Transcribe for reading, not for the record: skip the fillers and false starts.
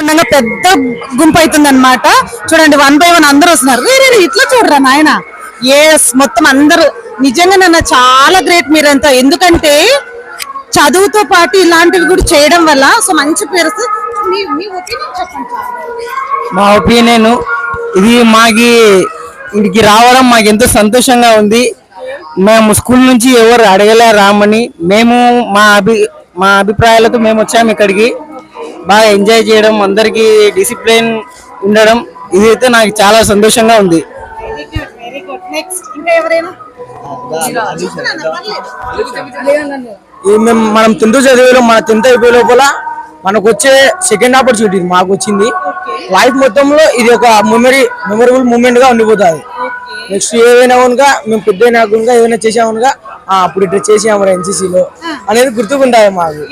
ఉండగా పెద్ద గుంపు అవుతుంది అనమాట. చూడండి 1 by 1 అందరూ వస్తున్నారు. రే ఇట్లా చూడరా నాయన. ఎస్ మొత్తం అందరూ నిజంగా నన్ను చాలా గ్రేట్ మీరంతా. ఎందుకంటే చదువుతో పాటు ఇలాంటివి కూడా చేయడం వల్ల సో మంచి పేరు వస్తుంది. మీ ఒపీనియన్ చెప్పండి. మా ఒపీనియన్ ఇది మాకి ఇంటికి రావడం మాకు ఎంతో సంతోషంగా ఉంది. మేము స్కూల్ నుంచి ఎవరు అడగలే రామని, మేము మా అభిప్రాయాలతో మేము వచ్చాము ఇక్కడికి. బాగా ఎంజాయ్ చేయడం, అందరికి డిసిప్లిన్ ఉండడం, ఇదైతే నాకు చాలా సంతోషంగా ఉంది. మనం 10th చదివే మన 10th అయిపోయే లోపల మనకు వచ్చే సెకండ్ ఆపర్చునిటీ మాకు వచ్చింది. లైఫ్ మొత్తంలో ఇది ఒక మెమరబుల్ మూమెంట్ గా ఉండిపోతుంది. నెక్స్ట్ ఏదైనా కనుక మేము పెద్ద కనుక ఏదైనా చేసామనుక అప్పుడు ఇట్లా చేసాము ఎన్సీసీలో అనేది గుర్తుకుంటాయి మాకు.